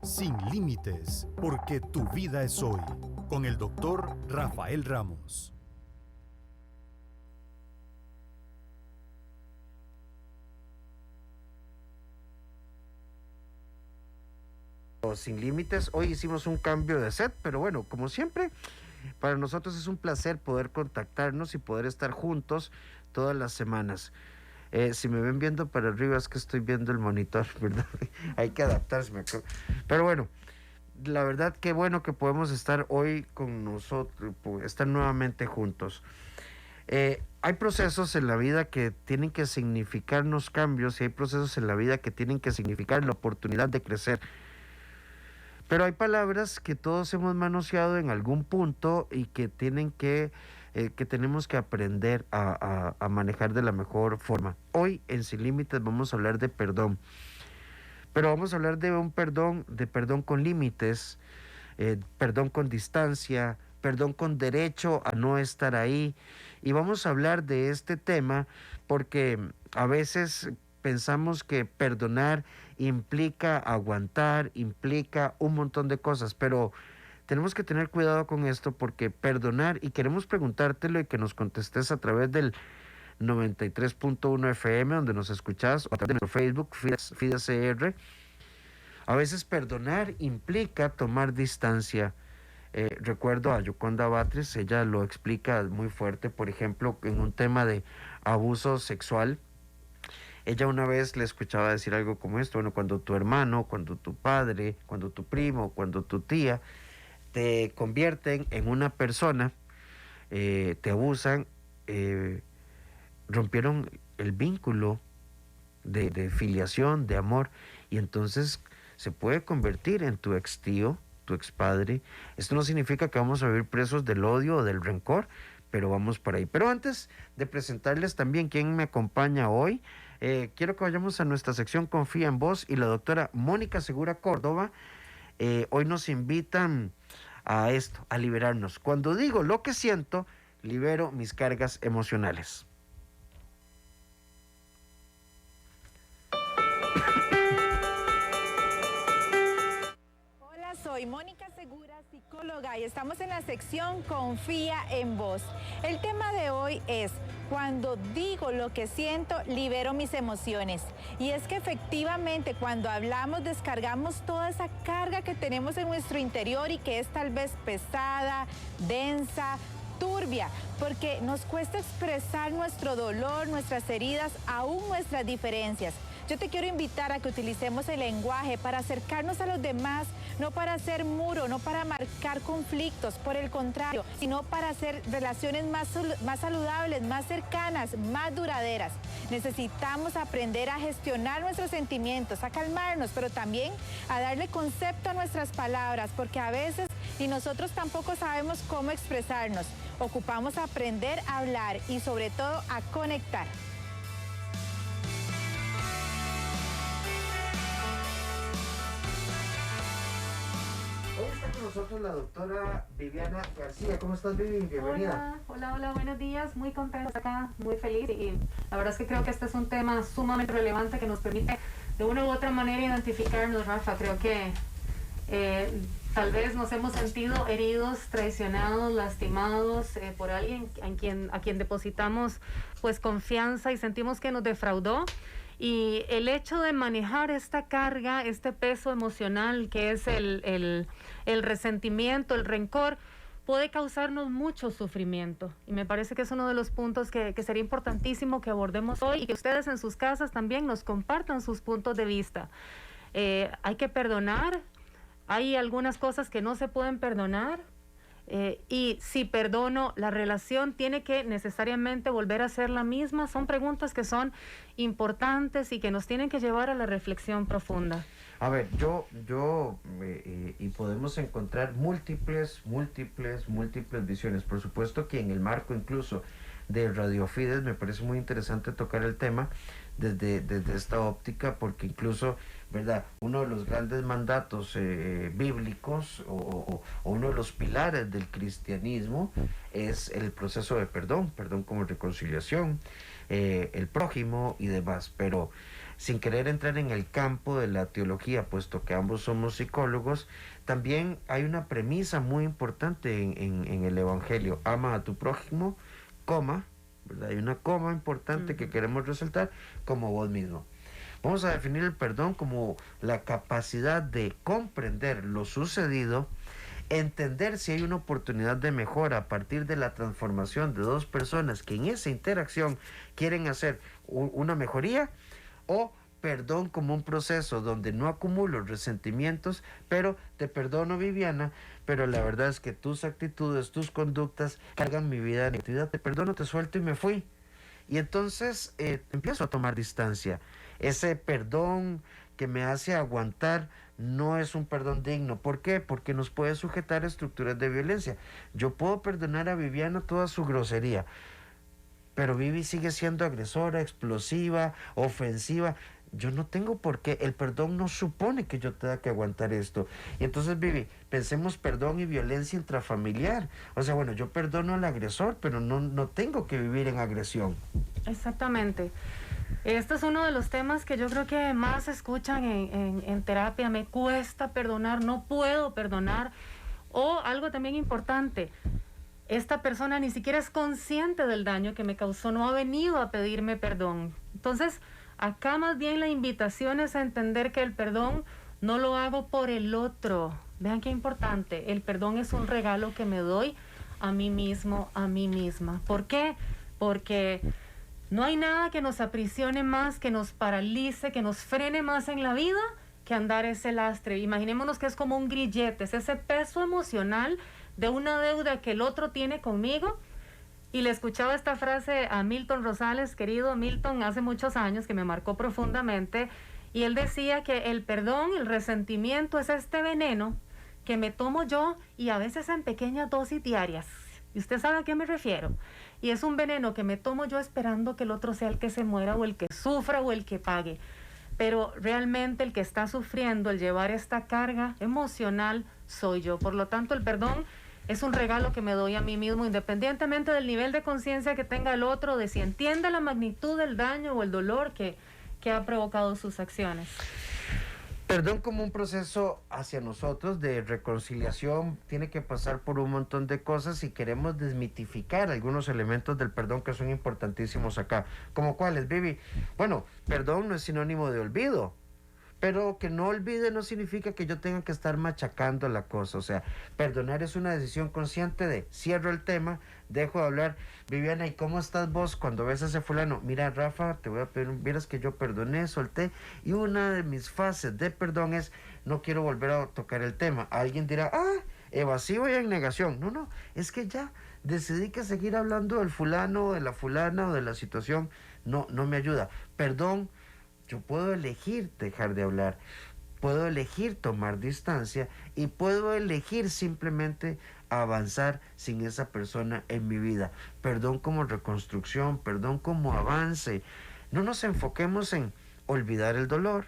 Sin límites, porque tu vida es hoy, con el doctor Rafael Ramos. Sin límites, hoy hicimos un cambio de set, pero bueno, como siempre, para nosotros es un placer poder contactarnos y poder estar juntos todas las semanas. Si me ven viendo para arriba es que estoy viendo el monitor, ¿verdad? Hay que adaptarse. Pero bueno, la verdad que bueno que podemos estar hoy con nosotros, estar nuevamente juntos. Hay procesos en la vida que tienen que significarnos cambios y hay procesos en la vida que tienen que significar la oportunidad de crecer. Pero hay palabras que todos hemos manoseado en algún punto y que tenemos que aprender a manejar de la mejor forma. Hoy en Sin Límites vamos a hablar de perdón, pero vamos a hablar de perdón con límites, perdón con distancia, perdón con derecho a no estar ahí. Y vamos a hablar de este tema porque a veces pensamos que perdonar implica aguantar, implica un montón de cosas, pero tenemos que tener cuidado con esto porque perdonar, y queremos preguntártelo y que nos contestes a través del 93.1 FM, donde nos escuchás, o a través de nuestro Facebook, FIDACR. A veces perdonar implica tomar distancia. Recuerdo a Yoconda Batres, ella lo explica muy fuerte, por ejemplo, en un tema de abuso sexual. Ella una vez le escuchaba decir algo como esto: bueno, cuando tu hermano, cuando tu padre, cuando tu primo, cuando tu tía te convierten en una persona, te abusan, rompieron el vínculo de filiación, de amor, y entonces se puede convertir en tu ex tío, tu ex padre. Esto no significa que vamos a vivir presos del odio o del rencor, pero vamos por ahí. Pero antes de presentarles también quién me acompaña hoy, quiero que vayamos a nuestra sección Confía en Vos, y la doctora Mónica Segura Córdoba hoy nos invitan a esto, a liberarnos. Cuando digo lo que siento, libero mis cargas emocionales. Soy Mónica Segura, psicóloga, y estamos en la sección Confía en Vos. El tema de hoy es: cuando digo lo que siento, libero mis emociones. Y es que efectivamente cuando hablamos descargamos toda esa carga que tenemos en nuestro interior y que es tal vez pesada, densa, turbia, porque nos cuesta expresar nuestro dolor, nuestras heridas, aún nuestras diferencias. Yo te quiero invitar a que utilicemos el lenguaje para acercarnos a los demás, no para hacer muro, no para marcar conflictos, por el contrario, sino para hacer relaciones más saludables, más cercanas, más duraderas. Necesitamos aprender a gestionar nuestros sentimientos, a calmarnos, pero también a darle concepto a nuestras palabras, porque a veces y nosotros tampoco sabemos cómo expresarnos. Ocupamos aprender a hablar y sobre todo a conectar. Hoy está con nosotros la doctora Viviana García. ¿Cómo estás, Vivi? Bienvenida. Hola, buenos días. Muy contenta acá, muy feliz, y la verdad es que creo que este es un tema sumamente relevante que nos permite de una u otra manera identificarnos, Rafa. Creo que tal vez nos hemos sentido heridos, traicionados, lastimados por alguien a quien depositamos pues confianza y sentimos que nos defraudó. Y el hecho de manejar esta carga, este peso emocional que es el resentimiento, el rencor, puede causarnos mucho sufrimiento. Y me parece que es uno de los puntos que sería importantísimo que abordemos hoy, y que ustedes en sus casas también nos compartan sus puntos de vista. Hay que perdonar, hay algunas cosas que no se pueden perdonar. Y si perdono, la relación tiene que necesariamente volver a ser la misma. Son preguntas que son importantes y que nos tienen que llevar a la reflexión profunda. A ver, y podemos encontrar múltiples visiones. Por supuesto que en el marco incluso de Radio Fides me parece muy interesante tocar el tema desde esta óptica, porque incluso, ¿verdad? Uno de los grandes mandatos bíblicos o uno de los pilares del cristianismo es el proceso de perdón como reconciliación, el prójimo y demás, pero sin querer entrar en el campo de la teología, puesto que ambos somos psicólogos, también hay una premisa muy importante en el Evangelio: ama a tu prójimo, coma, ¿verdad? Hay una coma importante que queremos resaltar, como vos mismo. Vamos a definir el perdón como la capacidad de comprender lo sucedido, entender si hay una oportunidad de mejora a partir de la transformación de dos personas que en esa interacción quieren hacer una mejoría, o perdón como un proceso donde no acumulo resentimientos, pero te perdono, Viviana, pero la verdad es que tus actitudes, tus conductas cargan mi vida de negatividad. Te perdono, te suelto y me fui. Y entonces empiezo a tomar distancia. Ese perdón que me hace aguantar no es un perdón digno. ¿Por qué? Porque nos puede sujetar a estructuras de violencia. Yo puedo perdonar a Viviana toda su grosería, pero Vivi sigue siendo agresora, explosiva, ofensiva. Yo no tengo por qué. El perdón no supone que yo tenga que aguantar esto. Y entonces, Vivi, pensemos perdón y violencia intrafamiliar. O sea, bueno, yo perdono al agresor, pero no tengo que vivir en agresión. Exactamente. Este es uno de los temas que yo creo que más se escuchan en terapia. Me cuesta perdonar, no puedo perdonar. O algo también importante: esta persona ni siquiera es consciente del daño que me causó, no ha venido a pedirme perdón. Entonces, acá más bien la invitación es a entender que el perdón no lo hago por el otro. Vean qué importante: el perdón es un regalo que me doy a mí mismo, a mí misma. ¿Por qué? Porque no hay nada que nos aprisione más, que nos paralice, que nos frene más en la vida que andar ese lastre. Imaginémonos que es como un grillete, es ese peso emocional de una deuda que el otro tiene conmigo. Y le escuchaba esta frase a Milton Rosales, querido Milton, hace muchos años, que me marcó profundamente, y él decía que el perdón, el resentimiento, es este veneno que me tomo yo, y a veces en pequeñas dosis diarias. Y usted sabe a qué me refiero. Y es un veneno que me tomo yo esperando que el otro sea el que se muera, o el que sufra, o el que pague. Pero realmente el que está sufriendo, el llevar esta carga emocional, soy yo. Por lo tanto, el perdón es un regalo que me doy a mí mismo, independientemente del nivel de conciencia que tenga el otro, de si entiende la magnitud del daño o el dolor que ha provocado sus acciones. Perdón como un proceso hacia nosotros de reconciliación tiene que pasar por un montón de cosas, y queremos desmitificar algunos elementos del perdón que son importantísimos acá. ¿Como cuáles, Vivi? Bueno, perdón no es sinónimo de olvido, pero que no olvide no significa que yo tenga que estar machacando la cosa. O sea, perdonar es una decisión consciente de: cierro el tema, dejo de hablar. Viviana, ¿y cómo estás vos cuando ves a ese fulano? Mira, Rafa, te voy a pedir, vieras que yo perdoné, solté, y una de mis fases de perdón es: no quiero volver a tocar el tema. Alguien dirá: evasivo y en negación. No, es que ya decidí que seguir hablando del fulano, o de la fulana, o de la situación no me ayuda. Perdón. Yo puedo elegir dejar de hablar, puedo elegir tomar distancia, y puedo elegir simplemente avanzar sin esa persona en mi vida. Perdón como reconstrucción, perdón como avance. No nos enfoquemos en olvidar el dolor,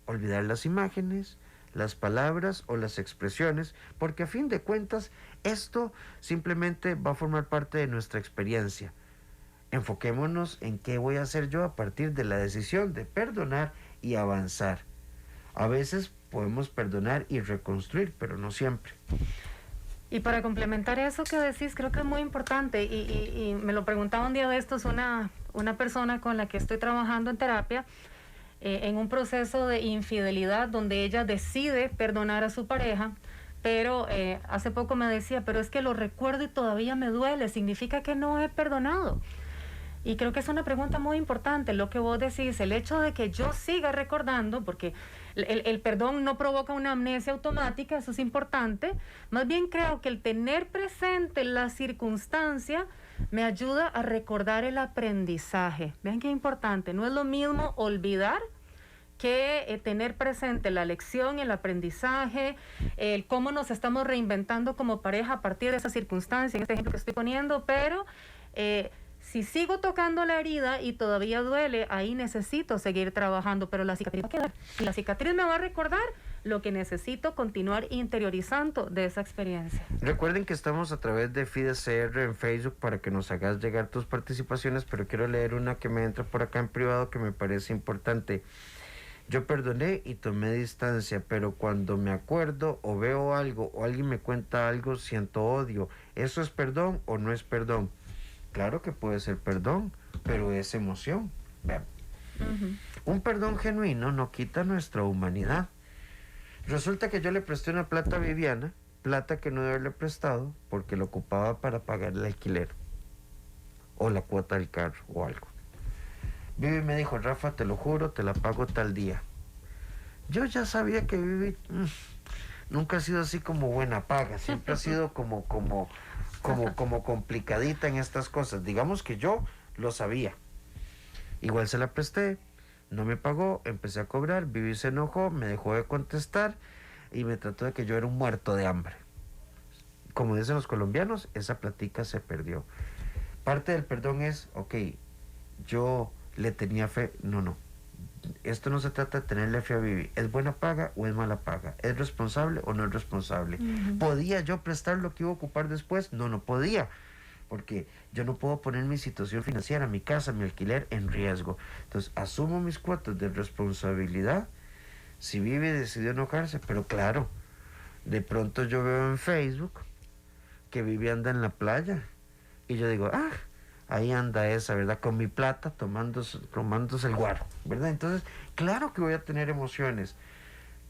olvidar las imágenes, las palabras o las expresiones, porque a fin de cuentas esto simplemente va a formar parte de nuestra experiencia. Enfoquémonos en qué voy a hacer yo a partir de la decisión de perdonar y avanzar. A veces podemos perdonar y reconstruir, pero no siempre. Y para complementar eso que decís, creo que es muy importante, y me lo preguntaba un día de estos una persona con la que estoy trabajando en terapia, en un proceso de infidelidad donde ella decide perdonar a su pareja, pero hace poco me decía: pero es que lo recuerdo y todavía me duele, ¿significa que no he perdonado? Y creo que es una pregunta muy importante lo que vos decís, el hecho de que yo siga recordando, porque el perdón no provoca una amnesia automática, eso es importante. Más bien creo que el tener presente la circunstancia me ayuda a recordar el aprendizaje. Vean qué importante, no es lo mismo olvidar que tener presente la lección, el aprendizaje, el cómo nos estamos reinventando como pareja a partir de esa circunstancia, en este ejemplo que estoy poniendo, pero si sigo tocando la herida y todavía duele, ahí necesito seguir trabajando, pero la cicatriz va a quedar. Y la cicatriz me va a recordar lo que necesito continuar interiorizando de esa experiencia. Recuerden que estamos a través de FideCR en Facebook para que nos hagas llegar tus participaciones, pero quiero leer una que me entra por acá en privado que me parece importante. Yo perdoné y tomé distancia, pero cuando me acuerdo o veo algo o alguien me cuenta algo, siento odio. ¿Eso es perdón o no es perdón? Claro que puede ser perdón, pero es emoción. Vean. Un perdón genuino no quita nuestra humanidad. Resulta que yo le presté una plata a Viviana, plata que no debe haberle prestado porque lo ocupaba para pagar el alquiler o la cuota del carro o algo. Vivi me dijo, Rafa, te lo juro, te la pago tal día. Yo ya sabía que Vivi nunca ha sido así como buena paga, siempre ha sido como complicadita en estas cosas. Digamos que yo lo sabía. Igual se la presté, no me pagó, empecé a cobrar, Vivi se enojó, me dejó de contestar y me trató de que yo era un muerto de hambre. Como dicen los colombianos, esa platica se perdió. Parte del perdón es, ok, yo le tenía fe, no. Esto no se trata de tenerle fe a Vivi. ¿Es buena paga o es mala paga? ¿Es responsable o no es responsable? ¿Podía yo prestar lo que iba a ocupar después? No podía. Porque yo no puedo poner mi situación financiera, mi casa, mi alquiler en riesgo. Entonces, asumo mis cuotas de responsabilidad. Si Vivi decidió enojarse, pero claro, de pronto yo veo en Facebook que Vivi anda en la playa. Y yo digo, ahí anda esa, ¿verdad? Con mi plata tomándose el guaro, ¿verdad? Entonces, claro que voy a tener emociones,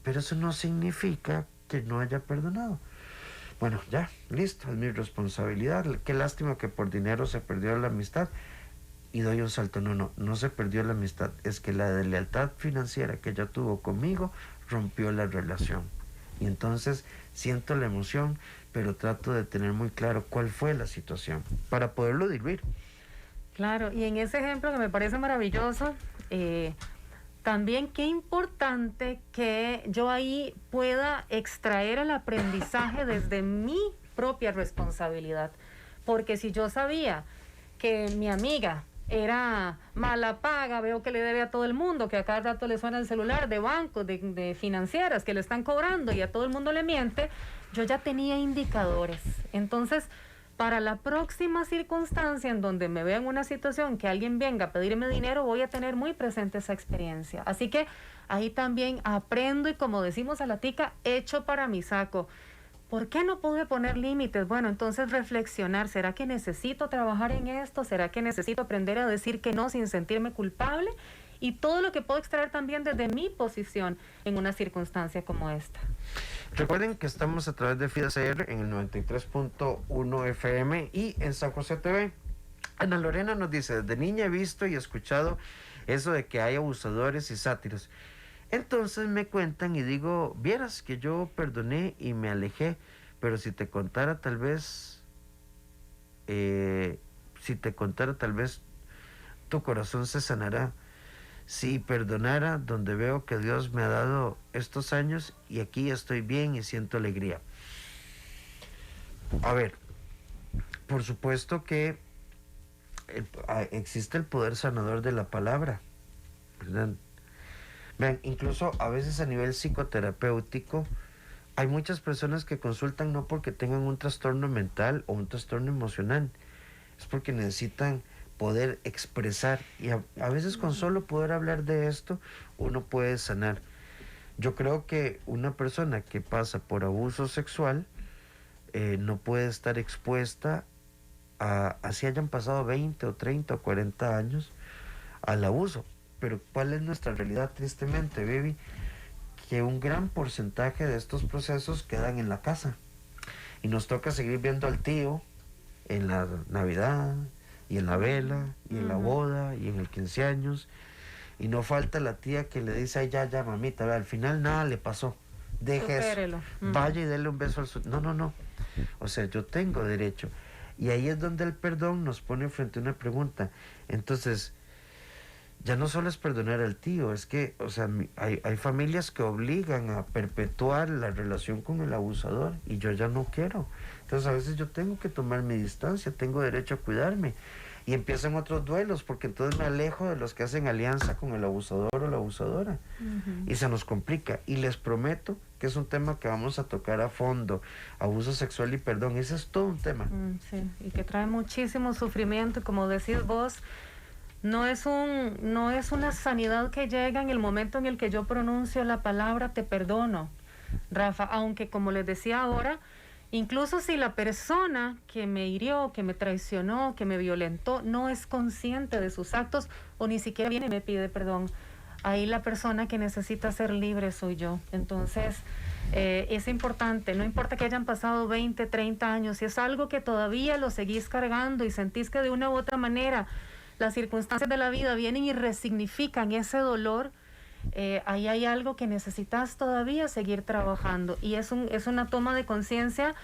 pero eso no significa que no haya perdonado. Bueno, ya, listo, es mi responsabilidad. Qué lástima que por dinero se perdió la amistad. Y doy un salto, no se perdió la amistad. Es que la lealtad financiera que ella tuvo conmigo rompió la relación. Y entonces siento la emoción, pero trato de tener muy claro cuál fue la situación para poderlo diluir. Claro, y en ese ejemplo que me parece maravilloso, también qué importante que yo ahí pueda extraer el aprendizaje desde mi propia responsabilidad. Porque si yo sabía que mi amiga era mala paga, veo que le debe a todo el mundo, que a cada rato le suena el celular de bancos, de financieras que le están cobrando y a todo el mundo le miente, yo ya tenía indicadores. Entonces, para la próxima circunstancia en donde me vea en una situación que alguien venga a pedirme dinero, voy a tener muy presente esa experiencia. Así que ahí también aprendo y, como decimos a la tica, echo para mi saco. ¿Por qué no pude poner límites? Bueno, entonces reflexionar. ¿Será que necesito trabajar en esto? ¿Será que necesito aprender a decir que no sin sentirme culpable? Y todo lo que puedo extraer también desde mi posición en una circunstancia como esta. Recuerden que estamos a través de FideCR en el 93.1 FM y en San José TV. Ana Lorena nos dice, desde niña he visto y escuchado eso de que hay abusadores y sátiros. Entonces me cuentan y digo, vieras que yo perdoné y me alejé, pero si te contara tal vez tu corazón se sanará. Si perdonara, donde veo que Dios me ha dado estos años y aquí estoy bien y siento alegría. A ver, por supuesto que existe el poder sanador de la palabra, ¿verdad? Vean, incluso a veces a nivel psicoterapéutico hay muchas personas que consultan no porque tengan un trastorno mental o un trastorno emocional, es porque necesitan poder expresar y a veces con solo poder hablar de esto uno puede sanar. Yo creo que una persona que pasa por abuso sexual no puede estar expuesta a, así hayan pasado 20 o 30 o 40 años, al abuso. Pero ¿cuál es nuestra realidad? Tristemente, Vivi, que un gran porcentaje de estos procesos quedan en la casa y nos toca seguir viendo al tío en la Navidad y en la vela y en la boda y en el 15 años, y no falta la tía que le dice, ay, ya mamita, ve, al final nada le pasó, deje eso, vaya y dele un beso al no, o sea, yo tengo derecho. Y ahí es donde el perdón nos pone frente a una pregunta. Entonces, ya no solo es perdonar al tío, es que, o sea, hay familias que obligan a perpetuar la relación con el abusador y yo ya no quiero. Entonces a veces yo tengo que tomar mi distancia, tengo derecho a cuidarme. Y empiezan otros duelos, porque entonces me alejo de los que hacen alianza con el abusador o la abusadora. Y se nos complica. Y les prometo que es un tema que vamos a tocar a fondo. Abuso sexual y perdón, ese es todo un tema. Sí, y que trae muchísimo sufrimiento, como decís vos. No es una sanidad que llega en el momento en el que yo pronuncio la palabra te perdono, Rafa, aunque como les decía ahora, incluso si la persona que me hirió, que me traicionó, que me violentó, no es consciente de sus actos o ni siquiera viene y me pide perdón, ahí la persona que necesita ser libre soy yo. Entonces, es importante, no importa que hayan pasado 20, 30 años, si es algo que todavía lo seguís cargando y sentís que de una u otra manera las circunstancias de la vida vienen y resignifican ese dolor, ahí hay algo que necesitas todavía seguir trabajando. Y es una toma de conciencia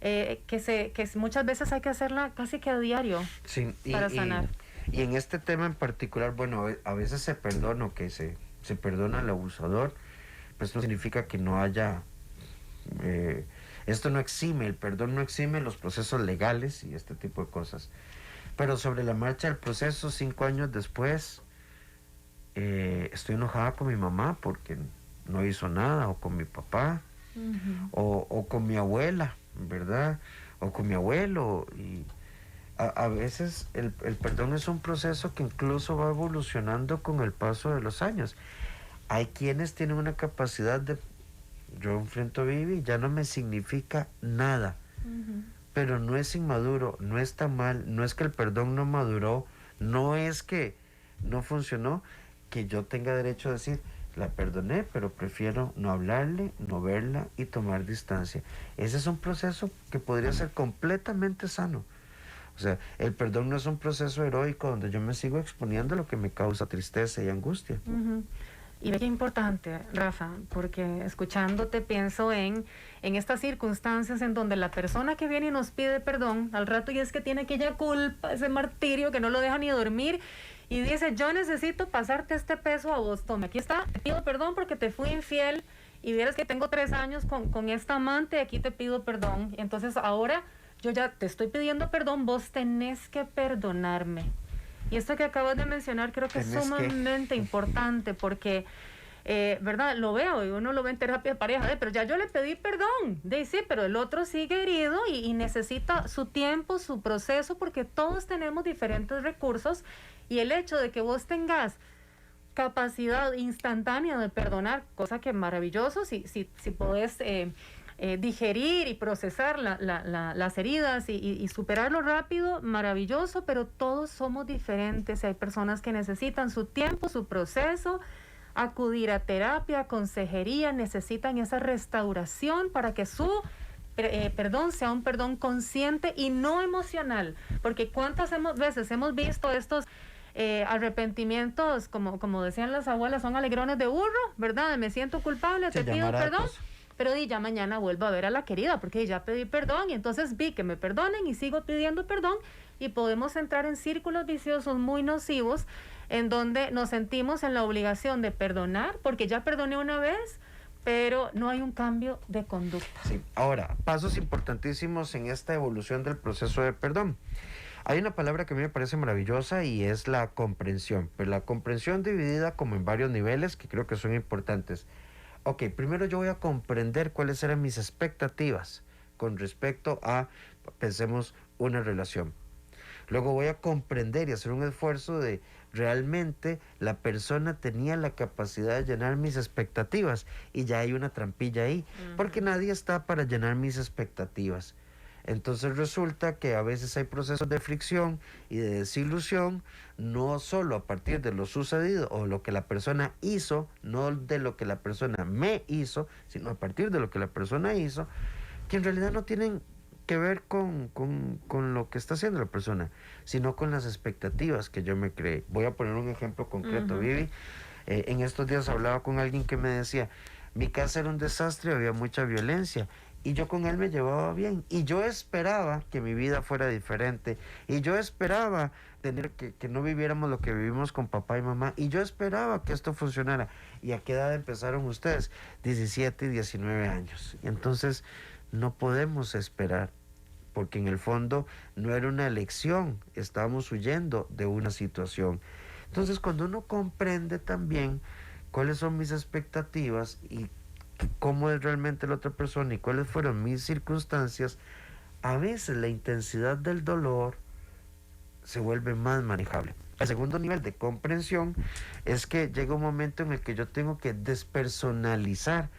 que muchas veces hay que hacerla casi que a diario, sí, para sanar. Y en este tema en particular, bueno, a veces se perdona o que se perdona al abusador, pues no significa que no haya... esto no exime, el perdón no exime los procesos legales y este tipo de cosas. Pero sobre la marcha del proceso, 5 años después, estoy enojada con mi mamá porque no hizo nada, o con mi papá, o con mi abuela, ¿verdad? O con mi abuelo. Y a veces el perdón es un proceso que incluso va evolucionando con el paso de los años. Hay quienes tienen una capacidad de... Yo enfrento a Vivi, ya no me significa nada. Pero no es inmaduro, no está mal, no es que el perdón no maduró, no es que no funcionó, que yo tenga derecho a decir, la perdoné, pero prefiero no hablarle, no verla y tomar distancia. Ese es un proceso que podría ser completamente sano. O sea, el perdón no es un proceso heroico donde yo me sigo exponiendo a lo que me causa tristeza y angustia. Y ve qué importante, Rafa, porque escuchándote pienso en estas circunstancias en donde la persona que viene y nos pide perdón, al rato y es que tiene aquella culpa, ese martirio que no lo deja ni dormir, y dice, yo necesito pasarte este peso a vos, toma, aquí está, te pido perdón porque te fui infiel, y vieras que tengo 3 años con esta amante, aquí te pido perdón, entonces ahora yo ya te estoy pidiendo perdón, vos tenés que perdonarme. Y esto que acabas de mencionar creo que es sumamente importante porque, ¿verdad? Lo veo y uno lo ve en terapia de pareja, pero ya yo le pedí perdón, sí, pero el otro sigue herido y necesita su tiempo, su proceso, porque todos tenemos diferentes recursos y el hecho de que vos tengas capacidad instantánea de perdonar, cosa que es maravilloso, si podés... digerir y procesar las heridas y superarlo rápido, maravilloso, pero todos somos diferentes. Hay personas que necesitan su tiempo, su proceso, acudir a terapia, consejería, necesitan esa restauración para que su perdón sea un perdón consciente y no emocional, porque cuántas veces hemos visto estos arrepentimientos, como decían las abuelas, son alegrones de burro, ¿verdad? Me siento culpable, te pido perdón. Pero ya mañana vuelvo a ver a la querida porque ya pedí perdón y entonces vi que me perdonen y sigo pidiendo perdón y podemos entrar en círculos viciosos muy nocivos en donde nos sentimos en la obligación de perdonar porque ya perdoné una vez, pero no hay un cambio de conducta. Sí. Ahora, pasos importantísimos en esta evolución del proceso de perdón. Hay una palabra que a mí me parece maravillosa y es la comprensión, pero la comprensión dividida como en varios niveles que creo que son importantes. Ok, primero yo voy a comprender cuáles eran mis expectativas con respecto a, pensemos, una relación. Luego voy a comprender y hacer un esfuerzo de realmente la persona tenía la capacidad de llenar mis expectativas y ya hay una trampilla ahí, porque nadie está para llenar mis expectativas. Entonces resulta que a veces hay procesos de fricción y de desilusión, no solo a partir de lo sucedido o lo que la persona hizo, no de lo que la persona me hizo, sino a partir de lo que la persona hizo, que en realidad no tienen que ver con lo que está haciendo la persona, sino con las expectativas que yo me creé. Voy a poner un ejemplo concreto, Vivi. En estos días hablaba con alguien que me decía, mi casa era un desastre, había mucha violencia. y yo con él me llevaba bien, y yo esperaba que mi vida fuera diferente, y yo esperaba tener que no viviéramos lo que vivimos con papá y mamá, y yo esperaba que esto funcionara. ¿Y a qué edad empezaron ustedes? 17 y 19 años. Y entonces no podemos esperar, porque en el fondo no era una elección, estábamos huyendo de una situación. Entonces, cuando uno comprende también cuáles son mis expectativas y cómo es realmente la otra persona y cuáles fueron mis circunstancias, a veces la intensidad del dolor se vuelve más manejable. El segundo nivel de comprensión es que llega un momento en el que yo tengo que despersonalizar,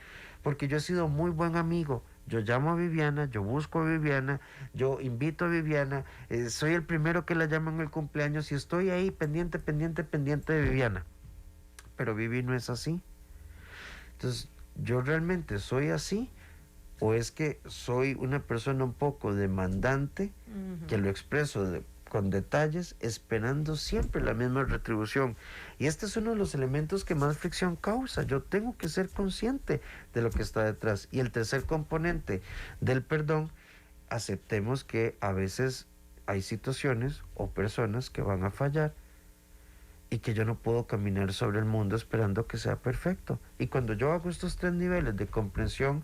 porque yo he sido muy buen amigo. Yo llamo a Viviana, yo busco a Viviana, yo invito a Viviana, soy el primero que la llama en el cumpleaños y estoy ahí pendiente de Viviana. Pero Vivi no es así. Entonces, ¿yo realmente soy así? ¿O es que soy una persona un poco demandante, que lo expreso con detalles, esperando siempre la misma retribución? Y este es uno de los elementos que más fricción causa. Yo tengo que ser consciente de lo que está detrás. Y el tercer componente del perdón, aceptemos que a veces hay situaciones o personas que van a fallar y que yo no puedo caminar sobre el mundo esperando que sea perfecto. Y cuando yo hago estos tres niveles de comprensión,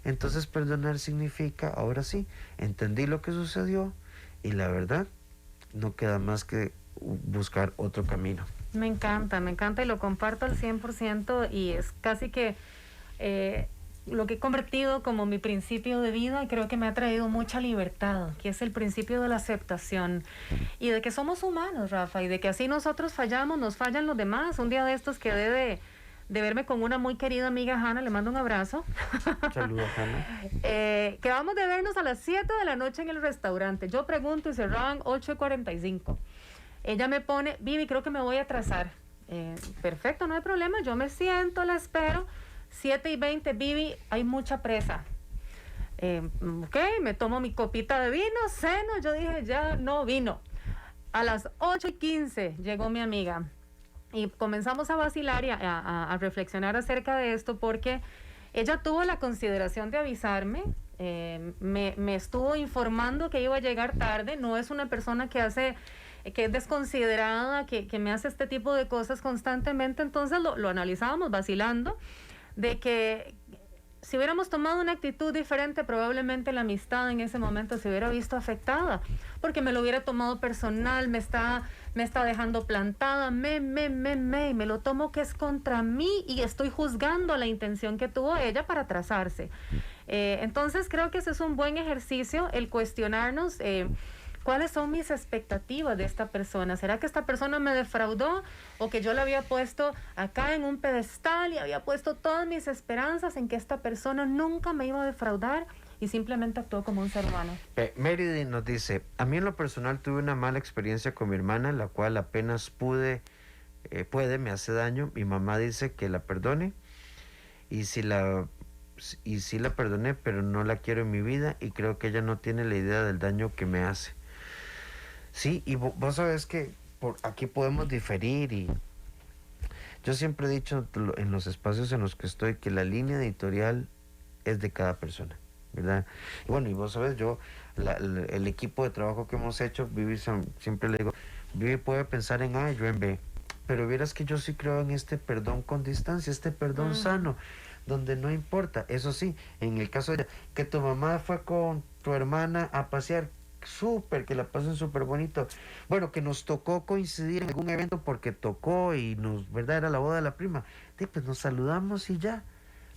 entonces perdonar significa, ahora sí, entendí lo que sucedió y la verdad, no queda más que buscar otro camino. Me encanta y lo comparto al 100% y es casi que lo que he convertido como mi principio de vida y creo que me ha traído mucha libertad, que es el principio de la aceptación y de que somos humanos, Rafa, y de que así nosotros fallamos, nos fallan los demás. Un día de estos quedé de verme con una muy querida amiga, Hanna, le mando un abrazo. Saludos, Hanna. Quedamos de vernos a las 7 de la noche en el restaurante. Yo pregunto y cerraban 8:45. Ella me pone, Vivi, creo que me voy a atrasar. Perfecto, no hay problema, yo me siento, la espero. 7:20, Vivi, hay mucha presa. Ok, me tomo mi copita de vino, ceno, yo dije, ya no vino. A las 8:15 llegó mi amiga y comenzamos a vacilar y a reflexionar acerca de esto porque ella tuvo la consideración de avisarme, me estuvo informando que iba a llegar tarde. No es una persona que es desconsiderada, que me hace este tipo de cosas constantemente. Entonces lo analizábamos vacilando de que si hubiéramos tomado una actitud diferente, probablemente la amistad en ese momento se hubiera visto afectada, porque me lo hubiera tomado personal, me está dejando plantada, me lo tomo que es contra mí y estoy juzgando la intención que tuvo ella para atrasarse. Entonces creo que ese es un buen ejercicio, el cuestionarnos ¿cuáles son mis expectativas de esta persona? ¿Será que esta persona me defraudó o que yo la había puesto acá en un pedestal y había puesto todas mis esperanzas en que esta persona nunca me iba a defraudar y simplemente actuó como un ser humano? Meridi nos dice, a mí en lo personal tuve una mala experiencia con mi hermana, la cual apenas me hace daño. Mi mamá dice que la perdone y sí la perdoné, pero no la quiero en mi vida y creo que ella no tiene la idea del daño que me hace. Sí, y vos sabés que aquí podemos diferir y yo siempre he dicho en los espacios en los que estoy que la línea editorial es de cada persona, ¿verdad? Y bueno, y vos sabés, el equipo de trabajo que hemos hecho, Vivi, siempre le digo, Vivi puede pensar en A, yo en B, pero vieras que yo sí creo en este perdón con distancia, este perdón sano, donde no importa. Eso sí, en el caso de que tu mamá fue con tu hermana a pasear, súper, que la pasen súper bonito. Bueno, que nos tocó coincidir en algún evento porque tocó y ¿verdad? Era la boda de la prima. Pues nos saludamos y ya.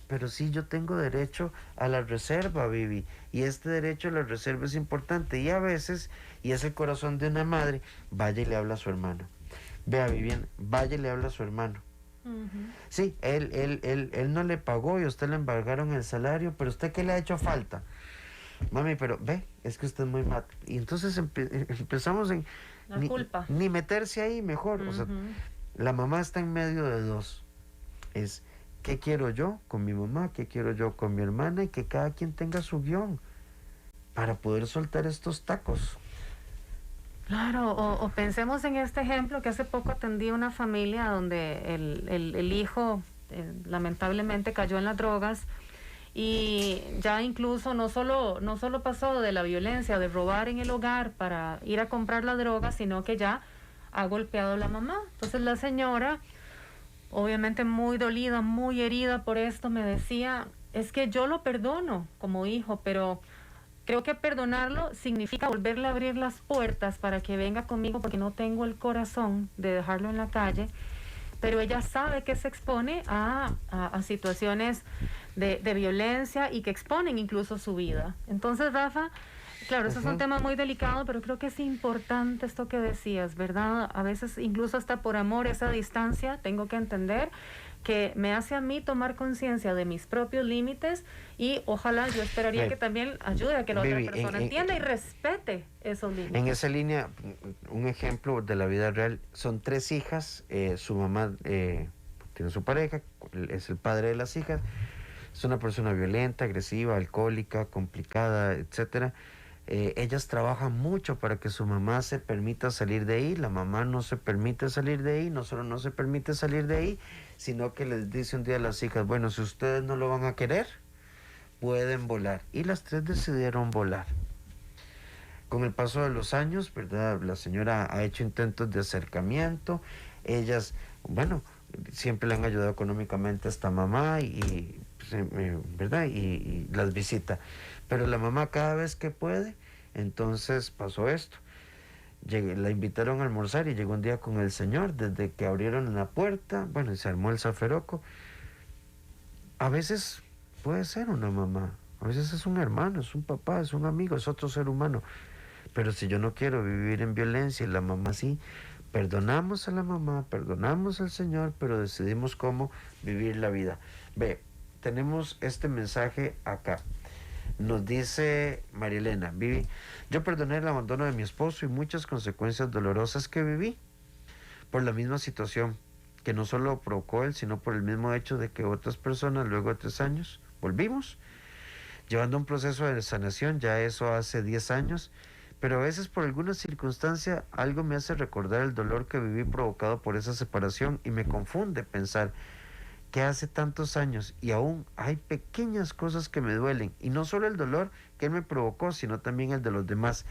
Pero sí, yo tengo derecho a la reserva, Vivi. Y este derecho a la reserva es importante. Y a veces, y es el corazón de una madre, vaya y le habla a su hermano. Vea, Viviana, vaya y le habla a su hermano. Sí, él no le pagó y a usted le embargaron el salario, pero ¿usted qué le ha hecho falta? Mami, pero ve, es que usted es muy mal. Y entonces empezamos en la culpa. Ni meterse ahí mejor. O sea, la mamá está en medio de dos. Es qué quiero yo con mi mamá, qué quiero yo con mi hermana y que cada quien tenga su guión para poder soltar estos tacos. Claro, o pensemos en este ejemplo que hace poco atendí a una familia donde el hijo lamentablemente cayó en las drogas y ya incluso no solo pasó de la violencia, de robar en el hogar para ir a comprar la droga, sino que ya ha golpeado a la mamá. Entonces la señora, obviamente muy dolida, muy herida por esto, me decía, es que yo lo perdono como hijo, pero creo que perdonarlo significa volverle a abrir las puertas para que venga conmigo porque no tengo el corazón de dejarlo en la calle. Pero ella sabe que se expone a situaciones de violencia y que exponen incluso su vida. Entonces, Rafa, claro, eso es un tema muy delicado, pero creo que es importante esto que decías, ¿verdad? A veces, incluso hasta por amor, esa distancia, tengo que entender que me hace a mí tomar conciencia de mis propios límites y ojalá yo esperaría que también ayude a que la otra persona entienda y respete esos límites. En esa línea, un ejemplo de la vida real, son 3 hijas, su mamá tiene su pareja, es el padre de las hijas, es una persona violenta, agresiva, alcohólica, complicada, etcétera. Ellas trabajan mucho para que su mamá se permita salir de ahí. La mamá no se permite salir de ahí, no solo no se permite salir de ahí, sino que les dice un día a las hijas, bueno, si ustedes no lo van a querer, pueden volar. Y las 3 decidieron volar. Con el paso de los años, ¿verdad? La señora ha hecho intentos de acercamiento. Ellas, bueno, siempre le han ayudado económicamente a esta mamá ¿verdad? Y las visita. Pero la mamá cada vez que puede, entonces pasó esto. La invitaron a almorzar y llegó un día con el señor, desde que abrieron la puerta, bueno, y se armó el zaferoco. A veces puede ser una mamá, a veces es un hermano, es un papá, es un amigo, es otro ser humano. Pero si yo no quiero vivir en violencia y la mamá sí, perdonamos a la mamá, perdonamos al Señor, pero decidimos cómo vivir la vida. Ve, tenemos este mensaje acá. Nos dice María Elena, Vivi, yo perdoné el abandono de mi esposo y muchas consecuencias dolorosas que viví por la misma situación, que no solo provocó él, sino por el mismo hecho de que otras personas, luego de 3 años, volvimos, llevando un proceso de sanación, ya eso hace 10 años, pero a veces por alguna circunstancia algo me hace recordar el dolor que viví provocado por esa separación y me confunde pensar que hace tantos años y aún hay pequeñas cosas que me duelen, y no solo el dolor que él me provocó, sino también el de los demás.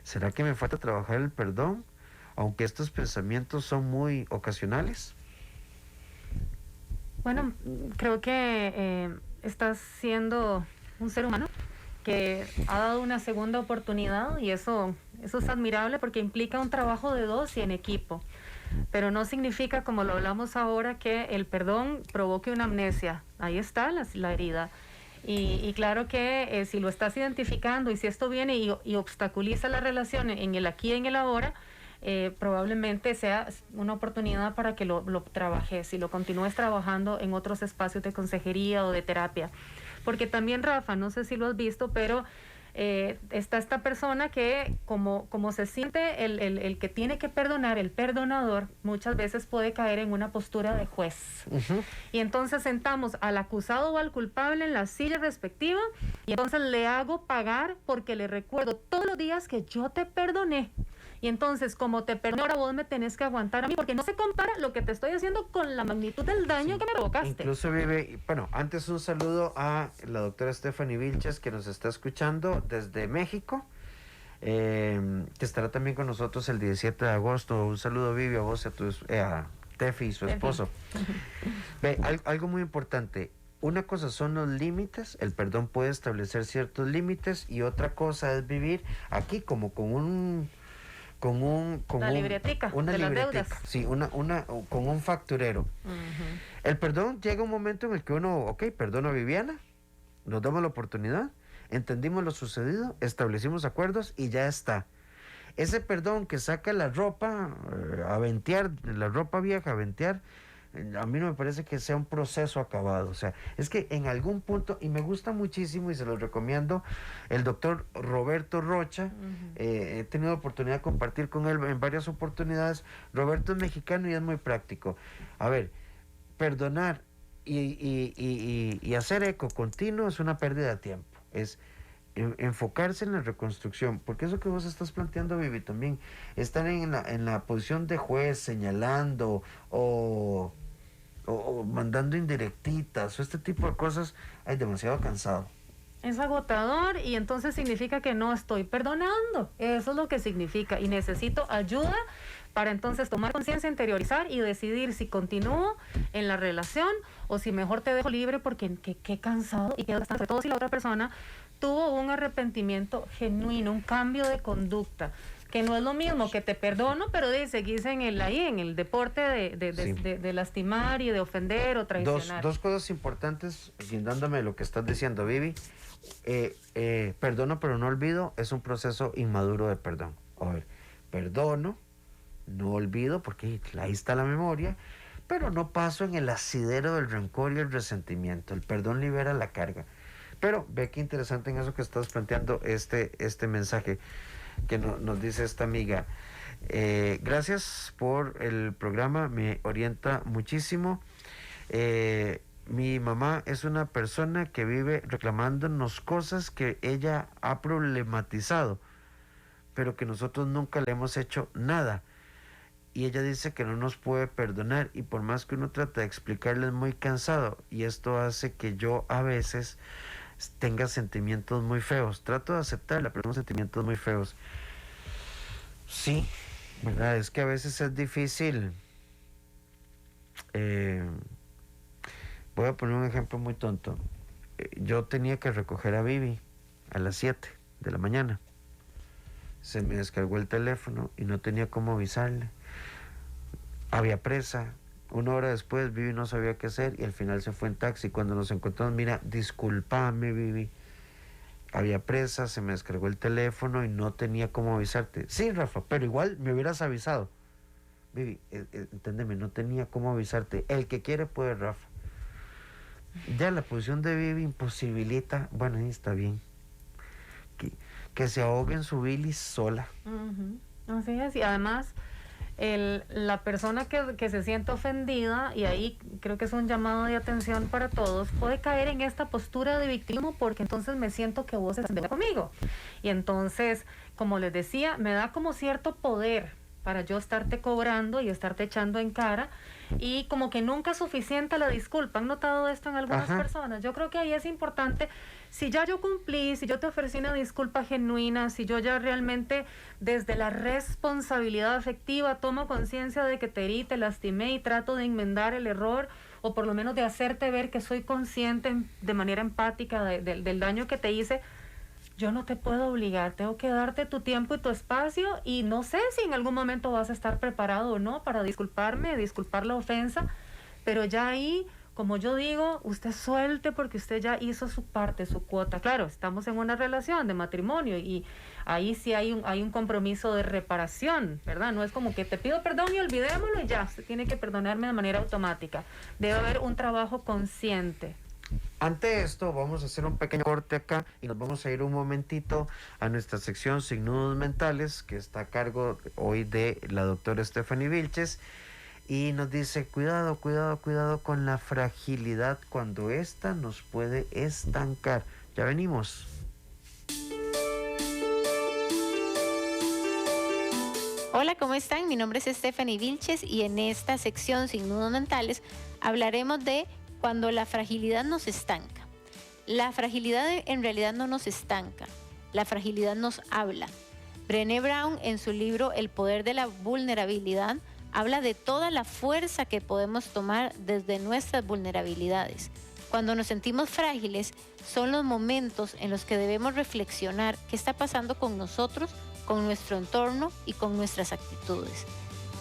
¿Será que me falta trabajar el perdón, aunque estos pensamientos son muy ocasionales? Bueno, creo que estás siendo un ser humano que ha dado una segunda oportunidad y eso es admirable porque implica un trabajo de 2 y en equipo. Pero no significa, como lo hablamos ahora, que el perdón provoque una amnesia. Ahí está la herida. Y claro que si lo estás identificando y si esto viene y obstaculiza la relación en el aquí y en el ahora, probablemente sea una oportunidad para que lo trabajes y lo continúes trabajando en otros espacios de consejería o de terapia. Porque también, Rafa, no sé si lo has visto, pero está esta persona que como se siente el que tiene que perdonar, el perdonador, muchas veces puede caer en una postura de juez. Y entonces sentamos al acusado o al culpable en la silla respectiva y entonces le hago pagar porque le recuerdo todos los días que yo te perdoné. Y entonces, como te perdoné, ahora vos me tenés que aguantar a mí, porque no se compara lo que te estoy haciendo con la magnitud del daño que me provocaste. Incluso bueno, antes un saludo a la doctora Stephanie Vilches, que nos está escuchando desde México, que estará también con nosotros el 17 de agosto. Un saludo, Vivi, a vos y a Tefi y su esposo. Ve, algo muy importante. Una cosa son los límites, el perdón puede establecer ciertos límites, y otra cosa es vivir aquí como con una libretica de las deudas. Sí, con un facturero. El perdón llega un momento en el que uno, perdono a Viviana, nos damos la oportunidad, entendimos lo sucedido, establecimos acuerdos y ya está. Ese perdón que saca la ropa a ventear, la ropa vieja a ventear, a mí no me parece que sea un proceso acabado. O sea, es que en algún punto, y me gusta muchísimo y se los recomiendo, el doctor Roberto Rocha, he tenido la oportunidad de compartir con él en varias oportunidades. Roberto es mexicano y es muy práctico. A ver, perdonar y hacer eco continuo es una pérdida de tiempo. Es enfocarse en la reconstrucción, porque eso que vos estás planteando, Vivi, también estar en la posición de juez señalando o o mandando indirectitas o este tipo de cosas, ay, demasiado cansado. Es agotador y entonces significa que no estoy perdonando. Eso es lo que significa. Y necesito ayuda para entonces tomar conciencia, interiorizar y decidir si continúo en la relación o si mejor te dejo libre porque qué cansado y qué sobre todo si la otra persona tuvo un arrepentimiento genuino, un cambio de conducta. Que no es lo mismo que te perdono, pero seguís en el deporte de lastimar y de ofender o traicionar. Dos cosas importantes, guindándome de lo que estás diciendo, Vivi. Perdono pero no olvido es un proceso inmaduro de perdón. A ver, perdono, no olvido porque ahí está la memoria, pero no paso en el asidero del rencor y el resentimiento. El perdón libera la carga. Pero ve qué interesante en eso que estás planteando este mensaje que nos dice esta amiga. Gracias por el programa, me orienta muchísimo. Mi mamá es una persona que vive reclamándonos cosas que ella ha problematizado, pero que nosotros nunca le hemos hecho nada. Y ella dice que no nos puede perdonar y por más que uno trata de explicarle es muy cansado y esto hace que yo a veces tenga sentimientos muy feos. Trato de aceptarla, pero son sentimientos muy feos. Sí, ¿verdad? Es que a veces es difícil. Voy a poner un ejemplo muy tonto. Yo tenía que recoger a Vivi a las 7 de la mañana. Se me descargó el teléfono y no tenía cómo avisarle. Había presa. Una hora después Vivi no sabía qué hacer y al final se fue en taxi. Cuando nos encontramos, mira, discúlpame, Vivi. Había presa, se me descargó el teléfono y no tenía cómo avisarte. Sí, Rafa, pero igual me hubieras avisado. Vivi, entiéndeme, no tenía cómo avisarte. El que quiere puede, Rafa. Ya la posición de Vivi imposibilita, bueno, ahí está bien, que se ahogue en su bilis sola. Así es, y además la persona que se siente ofendida, y ahí creo que es un llamado de atención para todos, puede caer en esta postura de victimismo porque entonces me siento que vos estás conmigo. Y entonces, como les decía, me da como cierto poder para yo estarte cobrando y estarte echando en cara, y como que nunca es suficiente la disculpa. ¿Han notado esto en algunas personas? Yo creo que ahí es importante, si ya yo cumplí, si yo te ofrecí una disculpa genuina, si yo ya realmente desde la responsabilidad afectiva tomo conciencia de que te herí, te lastimé y trato de enmendar el error, o por lo menos de hacerte ver que soy consciente de manera empática del daño que te hice, yo no te puedo obligar, tengo que darte tu tiempo y tu espacio, y no sé si en algún momento vas a estar preparado o no para disculparme, disculpar la ofensa, pero ya ahí, como yo digo, usted suelte porque usted ya hizo su parte, su cuota. Claro, estamos en una relación de matrimonio y ahí sí hay un compromiso de reparación, ¿verdad? No es como que te pido perdón y olvidémoslo y ya, usted tiene que perdonarme de manera automática. Debe haber un trabajo consciente. Ante esto, vamos a hacer un pequeño corte acá y nos vamos a ir un momentito a nuestra sección Sin Nudos Mentales, que está a cargo hoy de la doctora Stephanie Vilches, y nos dice, cuidado, cuidado, cuidado con la fragilidad cuando esta nos puede estancar. Ya venimos. Hola, ¿cómo están? Mi nombre es Stephanie Vilches y en esta sección Sin Nudos Mentales hablaremos de cuando la fragilidad nos estanca. La fragilidad en realidad no nos estanca, la fragilidad nos habla. Brené Brown, en su libro El poder de la vulnerabilidad, habla de toda la fuerza que podemos tomar desde nuestras vulnerabilidades. Cuando nos sentimos frágiles, son los momentos en los que debemos reflexionar qué está pasando con nosotros, con nuestro entorno y con nuestras actitudes.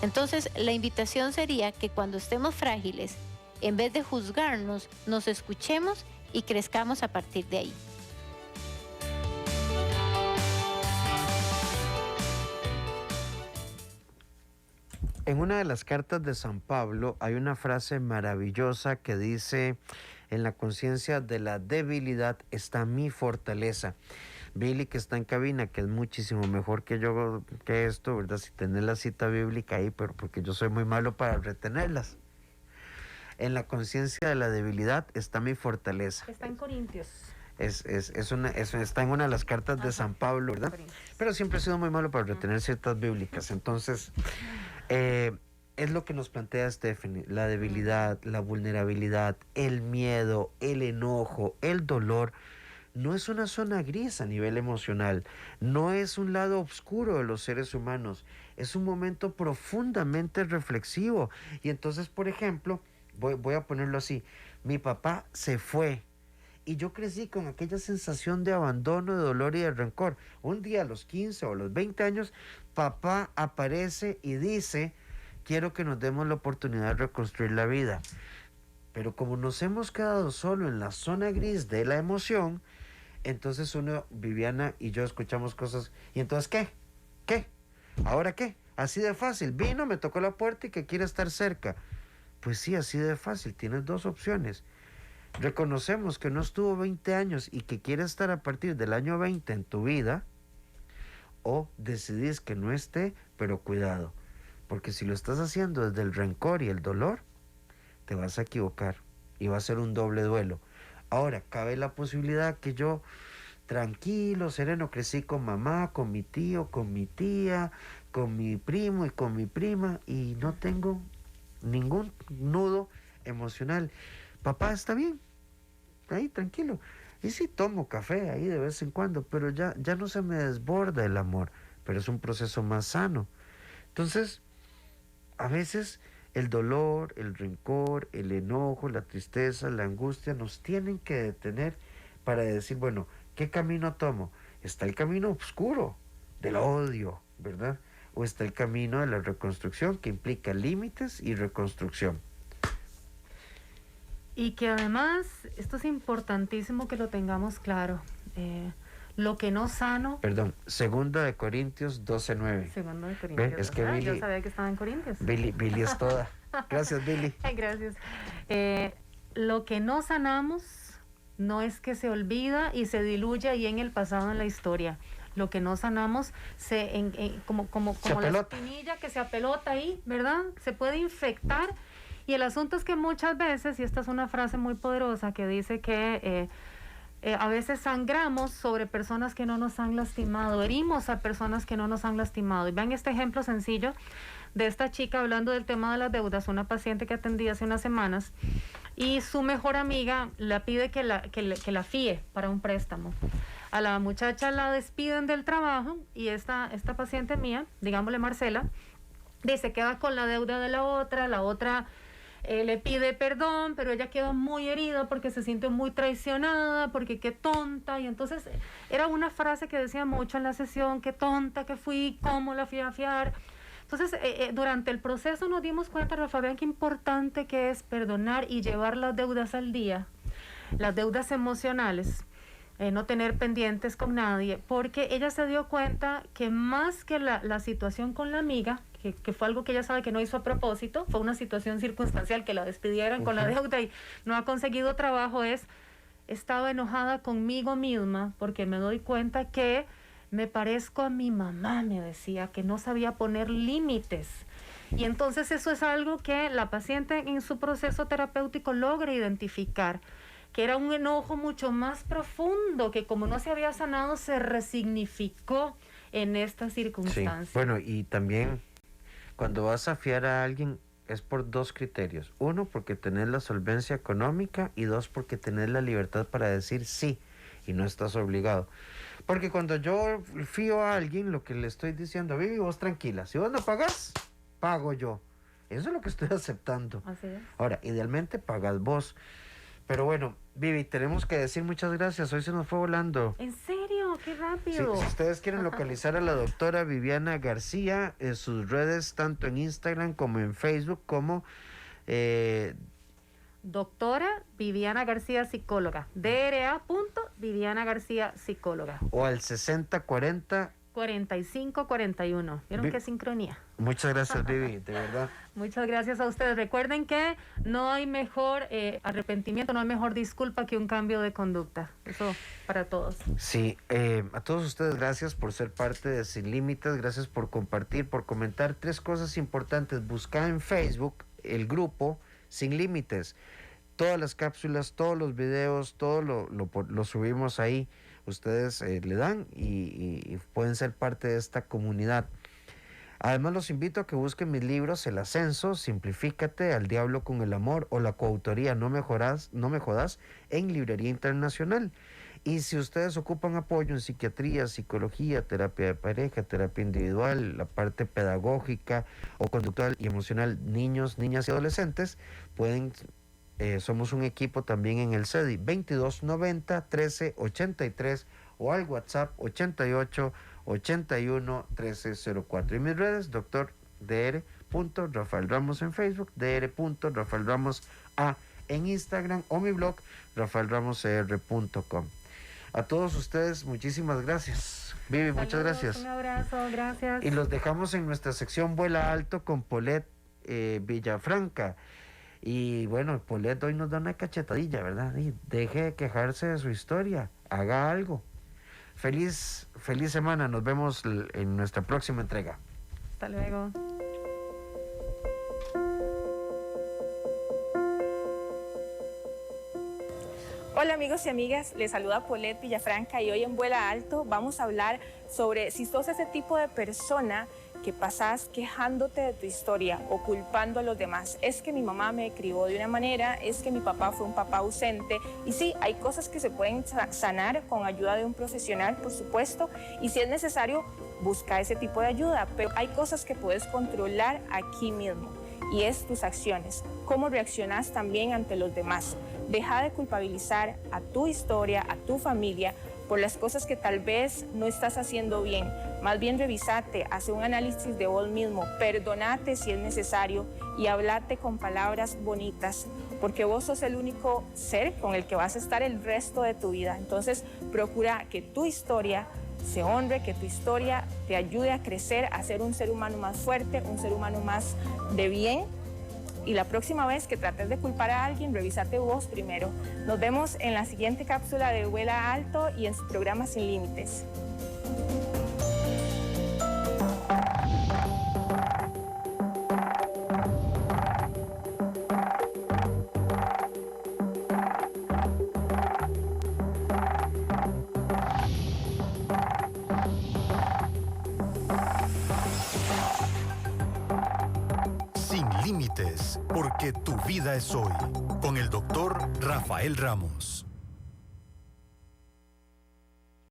Entonces, la invitación sería que cuando estemos frágiles, en vez de juzgarnos, nos escuchemos y crezcamos a partir de ahí. En una de las cartas de San Pablo hay una frase maravillosa que dice, en la conciencia de la debilidad está mi fortaleza. Billy, que está en cabina, que es muchísimo mejor que yo que esto, ¿verdad? Si tenés la cita bíblica ahí, pero porque yo soy muy malo para retenerlas. En la conciencia de la debilidad está mi fortaleza. Está en Corintios. Está en una de las cartas de San Pablo, ¿verdad? Pero siempre he sido muy malo para retener ciertas bíblicas. Entonces, es lo que nos plantea Stephanie, la debilidad, la vulnerabilidad, el miedo, el enojo, el dolor. No es una zona gris a nivel emocional, no es un lado oscuro de los seres humanos, es un momento profundamente reflexivo. Y entonces, por ejemplo, voy a ponerlo así, mi papá se fue y yo crecí con aquella sensación de abandono, de dolor y de rencor. Un día a los 15 o a los 20 años, papá aparece y dice, quiero que nos demos la oportunidad de reconstruir la vida. Pero como nos hemos quedado solo en la zona gris de la emoción, entonces uno, Viviana y yo escuchamos cosas, ¿y entonces qué? ¿Qué? ¿Ahora qué? Así de fácil, vino, me tocó la puerta y que quiere estar cerca. Pues sí, así de fácil, tienes dos opciones. Reconocemos que no estuvo 20 años y que quiere estar a partir del año 20 en tu vida, o decidís que no esté, pero cuidado, porque si lo estás haciendo desde el rencor y el dolor, te vas a equivocar y va a ser un doble duelo. Ahora, cabe la posibilidad que yo, tranquilo, sereno, crecí con mamá, con mi tío, con mi tía, con mi primo y con mi prima y no tengo ningún nudo emocional. Papá está bien, ahí tranquilo. Y sí tomo café ahí de vez en cuando, pero ya no se me desborda el amor, pero es un proceso más sano. Entonces, a veces el dolor, el rencor, el enojo, la tristeza, la angustia nos tienen que detener para decir, bueno, ¿qué camino tomo? Está el camino oscuro del odio, ¿verdad? O está el camino de la reconstrucción que implica límites y reconstrucción. Y que además, esto es importantísimo que lo tengamos claro, lo que no sano... Perdón, 2 Corintios 12:9. 2 Corintios. Es que Yo sabía que estaba en Corintios. Billy es toda. Gracias, Billy. Gracias. Lo que no sanamos no es que se olvida y se diluye ahí en el pasado, en la historia. Lo que no sanamos como la espinilla que se apelota ahí, ¿verdad? Se puede infectar. Y el asunto es que muchas veces, y esta es una frase muy poderosa que dice que a veces sangramos sobre personas que no nos han lastimado, herimos a personas que no nos han lastimado. Y vean este ejemplo sencillo de esta chica hablando del tema de las deudas, una paciente que atendí hace unas semanas, y su mejor amiga le pide que la fíe para un préstamo. A la muchacha la despiden del trabajo y esta paciente mía, digámosle Marcela, se queda con la deuda de la otra le pide perdón, pero ella queda muy herida porque se siente muy traicionada, porque qué tonta, y entonces era una frase que decía mucho en la sesión, qué tonta que fui, cómo la fui a fiar. Entonces, durante el proceso nos dimos cuenta, Rafa, vean qué importante que es perdonar y llevar las deudas al día, las deudas emocionales, no tener pendientes con nadie, porque ella se dio cuenta que más que la situación con la amiga, que fue algo que ella sabe que no hizo a propósito, fue una situación circunstancial que la despidieran con la deuda y no ha conseguido trabajo, estaba enojada conmigo misma porque me doy cuenta que me parezco a mi mamá, me decía, que no sabía poner límites. Y entonces eso es algo que la paciente en su proceso terapéutico logra identificar, que era un enojo mucho más profundo, que como no se había sanado, se resignificó en esta circunstancia. Sí. Bueno, y también cuando vas a fiar a alguien es por 2 criterios. 1, porque tenés la solvencia económica, y 2, porque tenés la libertad para decir sí y no estás obligado. Porque cuando yo fío a alguien, lo que le estoy diciendo, Vivi, vos tranquila, si vos no pagás, pago yo. Eso es lo que estoy aceptando. Así es. Ahora, idealmente pagas vos. Pero bueno, Vivi, tenemos que decir muchas gracias. Hoy se nos fue volando. ¿En serio? ¡Qué Sí, rápido! si ustedes quieren localizar a la doctora Viviana García, en sus redes, tanto en Instagram como en Facebook, como Doctora Viviana García, psicóloga. DRA.Viviana García, psicóloga. o al 6040. 4541. ¿Vieron qué sincronía? Muchas gracias, Vivi, de verdad. Muchas gracias a ustedes. Recuerden que no hay mejor arrepentimiento, no hay mejor disculpa que un cambio de conducta. Eso para todos. Sí, a todos ustedes gracias por ser parte de Sin Límites, gracias por compartir, por comentar 3 cosas importantes. Busca en Facebook el grupo Sin Límites. Todas las cápsulas, todos los videos, todo lo subimos ahí. Ustedes le dan y pueden ser parte de esta comunidad. Además, los invito a que busquen mis libros El Ascenso, Simplifícate, Al Diablo con el Amor o la coautoría No me jodas en Librería Internacional. Y si ustedes ocupan apoyo en psiquiatría, psicología, terapia de pareja, terapia individual, la parte pedagógica o conductual y emocional, niños, niñas y adolescentes, somos un equipo también en el CEDI 2290 1383 o al WhatsApp 88 81 1304. Y mis redes, doctor Dr. Rafael Ramos en Facebook, Dr. Rafael Ramos A en Instagram o mi blog rafaelramoscr.com. A todos ustedes, muchísimas gracias. Vivi, muchas gracias. Un abrazo, gracias. Y los dejamos en nuestra sección Vuela Alto con Polet Villafranca. Y bueno, Polet hoy nos da una cachetadilla, ¿verdad? Y deje de quejarse de su historia, haga algo. Feliz semana, nos vemos en nuestra próxima entrega. Hasta luego. Hola amigos y amigas, les saluda Polet Villafranca y hoy en Vuela Alto vamos a hablar sobre si sos ese tipo de persona que pasás quejándote de tu historia o culpando a los demás. Es que mi mamá me crió de una manera, es que mi papá fue un papá ausente. Y sí, hay cosas que se pueden sanar con ayuda de un profesional, por supuesto, y si es necesario, busca ese tipo de ayuda. Pero hay cosas que puedes controlar aquí mismo y es tus acciones, cómo reaccionas también ante los demás. Deja de culpabilizar a tu historia, a tu familia, por las cosas que tal vez no estás haciendo bien. Más bien revisate, hace un análisis de vos mismo, perdonate si es necesario y hablate con palabras bonitas, porque vos sos el único ser con el que vas a estar el resto de tu vida. Entonces, procura que tu historia se honre, que tu historia te ayude a crecer, a ser un ser humano más fuerte, un ser humano más de bien. Y la próxima vez que trates de culpar a alguien, revísate vos primero. Nos vemos en la siguiente cápsula de Vuela Alto y en su programa Sin Límites. Sin Límites, porque tu vida es hoy. Con el doctor Rafael Ramos.